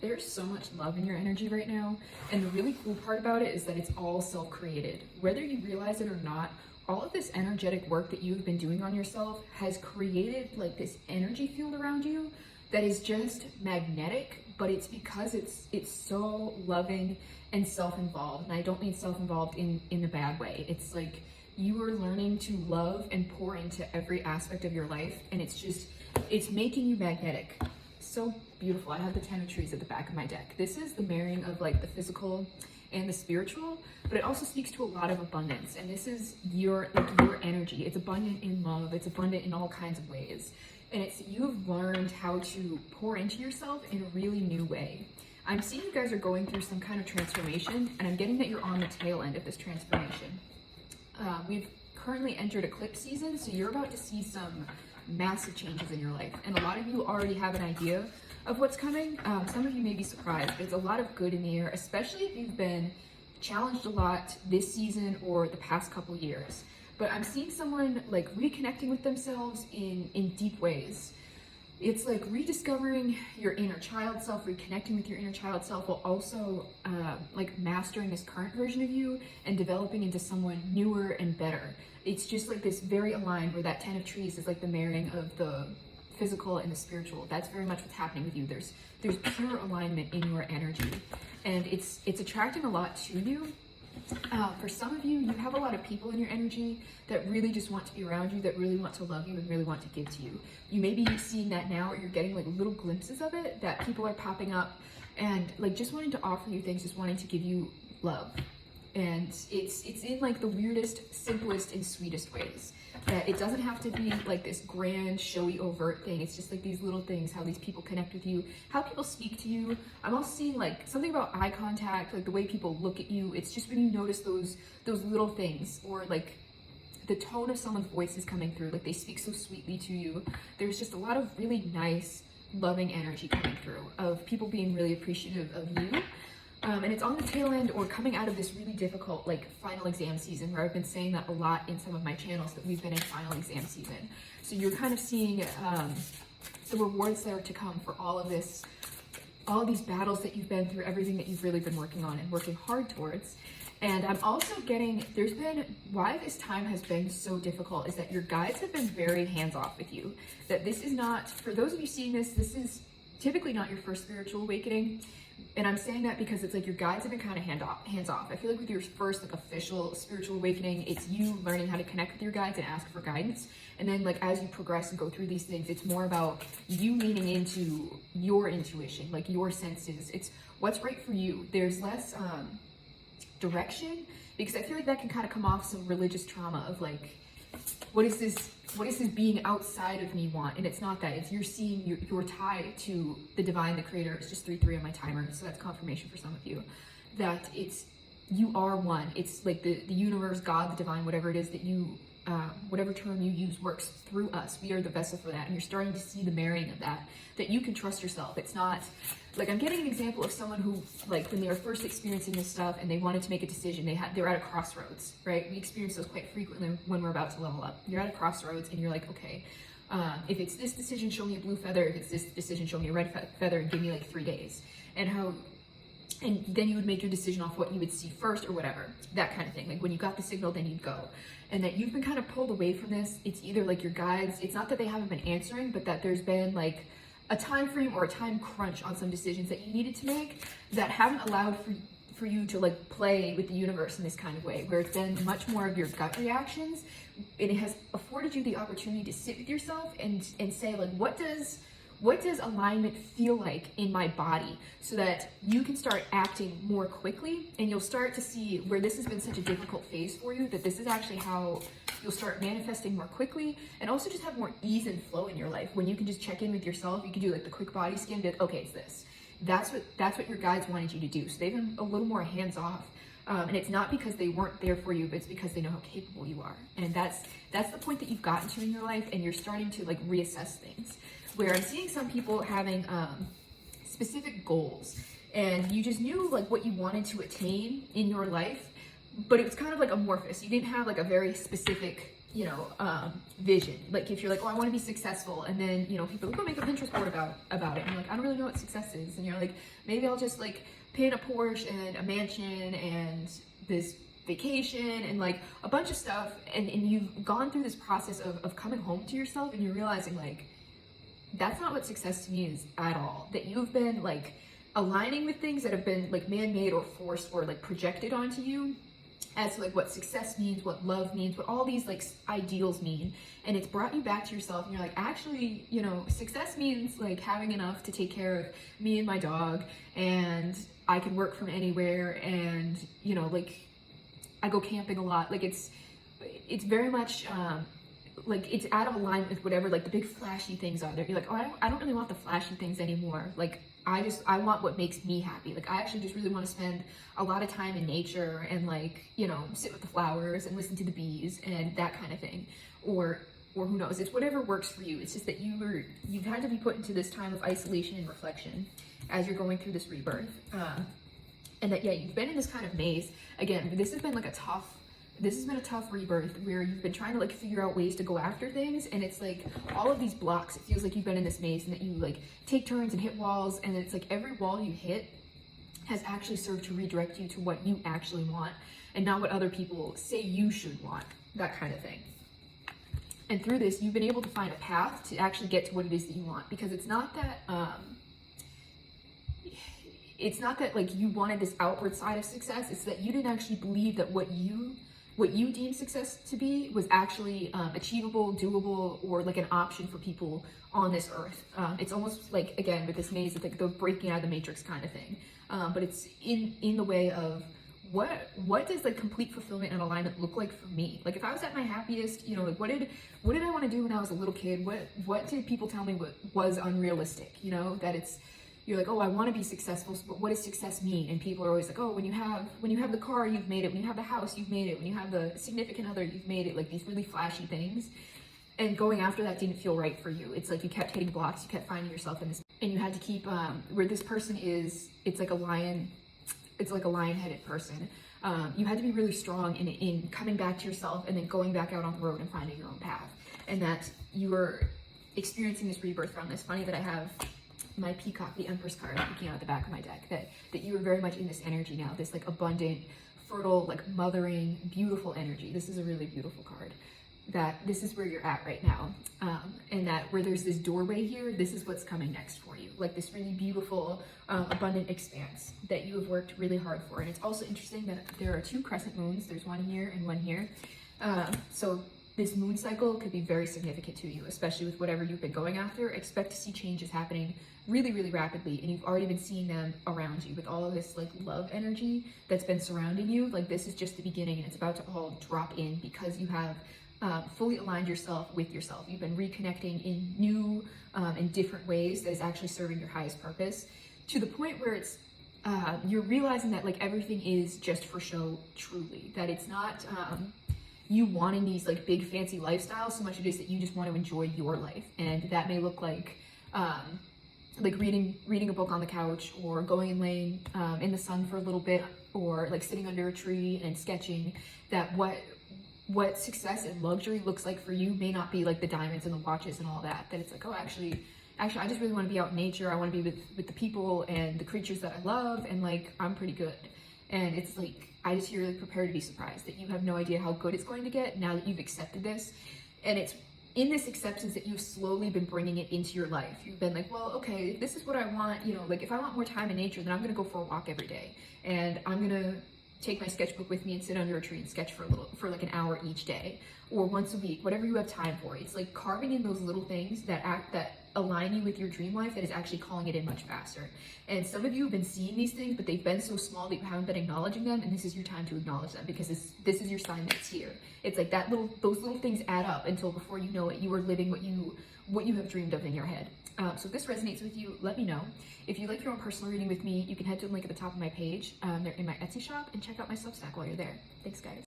There's so much love in your energy right now. And the really cool part about it is that it's all self-created. Whether you realize it or not, all of this energetic work that you've been doing on yourself has created like this energy field around you that is just magnetic, but it's because it's so loving and self-involved. And I don't mean self-involved in a bad way. It's like you are learning to love and pour into every aspect of your life, and it's making you magnetic. So beautiful. I have the 10 of trees at the back of my deck. This is the marrying of like the physical and the spiritual, but it also speaks to a lot of abundance. And this is your energy. It's abundant in love. It's abundant in all kinds of ways. And you've learned how to pour into yourself in a really new way. I'm seeing you guys are going through some kind of transformation, and I'm getting that you're on the tail end of this transformation. We've currently entered eclipse season, so you're about to see some massive changes in your life. And a lot of you already have an idea of what's coming. Some of you may be surprised. There's a lot of good in the air, especially if you've been challenged a lot this season or the past couple years. But I'm seeing someone like reconnecting with themselves in deep ways. It's like rediscovering your inner child self, reconnecting with your inner child self, while also like mastering this current version of you and developing into someone newer and better. It's just like this very aligned, where that 10 of trees is like the marrying of the physical and the spiritual. That's very much what's happening with you. There's pure alignment in your energy, and it's attracting a lot to you. For some of you, you have a lot of people in your energy that really just want to be around you, that really want to love you and really want to give to you. You may be seeing that now, or you're getting like little glimpses of it, that people are popping up and like just wanting to offer you things, just wanting to give you love. And it's in like the weirdest, simplest, and sweetest ways. That it doesn't have to be like this grand, showy, overt thing. It's just like these little things, how these people connect with you, how people speak to you. I'm also seeing like something about eye contact, like the way people look at you. It's just when you notice those little things, or like the tone of someone's voice is coming through, like they speak so sweetly to you. There's just a lot of really nice, loving energy coming through, of people being really appreciative of you. And it's on the tail end, or coming out of this really difficult like final exam season, where I've been saying that a lot in some of my channels, that we've been in final exam season. So you're kind of seeing the rewards that are to come for all of this, all of these battles that you've been through, everything that you've really been working on and working hard towards. And I'm also getting, why this time has been so difficult is that your guides have been very hands-off with you. That this is not, for those of you seeing this is typically not your first spiritual awakening. And I'm saying that because it's like your guides have been kind of hands off. I feel like with your first like official spiritual awakening, it's you learning how to connect with your guides and ask for guidance. And then like as you progress and go through these things, it's more about you leaning into your intuition, like your senses. It's what's right for you. There's less direction, because I feel like that can kind of come off some religious trauma of like, what is this being outside of me want? And it's not that. It's you're seeing your tie to the divine, the creator. It's just 3-3 on my timer, so that's confirmation for some of you that you are one. It's like the universe, God, the divine, whatever it is that you whatever term you use works through us. We are the vessel for that, and you're starting to see the marrying of that you can trust yourself. It's not like, I'm getting an example of someone who, like, when they were first experiencing this stuff and they wanted to make a decision, they were at a crossroads, right? We experience those quite frequently when we're about to level up. You're at a crossroads and you're like, okay, if it's this decision, show me a blue feather. If it's this decision, show me a red feather, and give me like 3 days. And then you would make your decision off what you would see first, or whatever, that kind of thing. Like when you got the signal, then you'd go. And that you've been kind of pulled away from this. It's either like your guides, it's not that they haven't been answering, but that there's been like a time frame or a time crunch on some decisions that you needed to make that haven't allowed for you to like play with the universe in this kind of way, where it's been much more of your gut reactions, and it has afforded you the opportunity to sit with yourself and say like, what does alignment feel like in my body, so that you can start acting more quickly, and you'll start to see where this has been such a difficult phase for you, that this is actually how you'll start manifesting more quickly, and also just have more ease and flow in your life. When you can just check in with yourself, you can do like the quick body scan, be like, okay, it's this. That's what your guides wanted you to do. So they've been a little more hands off. And it's not because they weren't there for you, but it's because they know how capable you are. And that's the point that you've gotten to in your life, and you're starting to like reassess things. Where I'm seeing some people having specific goals, and you just knew like what you wanted to attain in your life, but it was kind of like amorphous. You didn't have like a very specific vision. Like if you're like, oh, I want to be successful, and then people are like, go make a Pinterest board about it, and you're like, I don't really know what success is, and you're like, maybe I'll just like pay in a Porsche and a mansion and this vacation and like a bunch of stuff, and you've gone through this process of coming home to yourself, and you're realizing like that's not what success to me is at all. That you've been like aligning with things that have been like man-made or forced or like projected onto you as to like what success means, what love means, what all these like ideals mean, and it's brought you back to yourself, and you're like, actually, success means like having enough to take care of me and my dog, and I can work from anywhere, and like I go camping a lot. Like it's very much like it's out of alignment with whatever like the big flashy things are there. You're like, oh, I don't really want the flashy things anymore. Like I want what makes me happy. Like I actually just really want to spend a lot of time in nature and like, sit with the flowers and listen to the bees and that kind of thing. Or who knows, it's whatever works for you. It's just that you've had to be put into this time of isolation and reflection as you're going through this rebirth. And that, yeah, you've been in this kind of maze. Again, this has been a tough rebirth where you've been trying to like figure out ways to go after things, and it's like all of these blocks, it feels like you've been in this maze and that you like take turns and hit walls, and it's like every wall you hit has actually served to redirect you to what you actually want and not what other people say you should want, that kind of thing. And through this, you've been able to find a path to actually get to what it is that you want, because it's not that like you wanted this outward side of success. It's that you didn't actually believe that what you deem success to be was actually achievable, doable, or like an option for people on this earth. It's almost like, again, with this maze, it's like the breaking out of the matrix kind of thing. But it's in the way of what does like complete fulfillment and alignment look like for me? Like if I was at my happiest, like what did I want to do when I was a little kid? What did people tell me was unrealistic? You're like, oh, I want to be successful, but what does success mean? And people are always like, oh, when you have the car, you've made it. When you have the house, you've made it. When you have the significant other, you've made it. Like these really flashy things. And going after that didn't feel right for you. It's like you kept hitting blocks, you kept finding yourself in this, and you had to keep where this person is. It's like a lion-headed person. You had to be really strong in coming back to yourself and then going back out on the road and finding your own path. And that you were experiencing this rebirth from this. Funny that I have my peacock, the Empress card, peeking out the back of my deck, that you are very much in this energy now, this like abundant, fertile, like mothering, beautiful energy. This is a really beautiful card. That this is where you're at right now, and that where there's this doorway here, this is what's coming next for you, like this really beautiful, abundant expanse that you have worked really hard for. And it's also interesting that there are 2 crescent moons. There's one here and one here, so this moon cycle could be very significant to you, especially with whatever you've been going after. Expect to see changes happening really, really rapidly, and you've already been seeing them around you with all of this like love energy that's been surrounding you. Like this is just the beginning, and it's about to all drop in because you have fully aligned yourself with yourself. You've been reconnecting in new and different ways that is actually serving your highest purpose, to the point where it's you're realizing that like everything is just for show, truly. That it's not you wanting these like big fancy lifestyles so much it is that you just want to enjoy your life. And that may look like reading a book on the couch, or going and laying in the sun for a little bit, or like sitting under a tree and sketching. That what success and luxury looks like for you may not be like the diamonds and the watches and all that. That it's like, oh, actually I just really want to be out in nature. I want to be with the people and the creatures that I love, and like I'm pretty good. And it's like, I just really prepare to be surprised, that you have no idea how good it's going to get now that you've accepted this. And it's in this acceptance that you've slowly been bringing it into your life. You've been like, well, okay, this is what I want. Like if I want more time in nature, then I'm going to go for a walk every day. And I'm going to take my sketchbook with me and sit under a tree and sketch for like an hour each day, or once a week, whatever you have time for. It's like carving in those little things that align you with your dream life that is actually calling it in much faster. And some of you have been seeing these things, but they've been so small that you haven't been acknowledging them, and this is your time to acknowledge them, because this is your sign that it's here. It's like those little things add up until before you know it, you are living what you have dreamed of in your head. So if this resonates with you, let me know. If you'd like your own personal reading with me, you can head to the link at the top of my page. They're in my Etsy shop, and check out my Substack while you're there. Thanks, guys.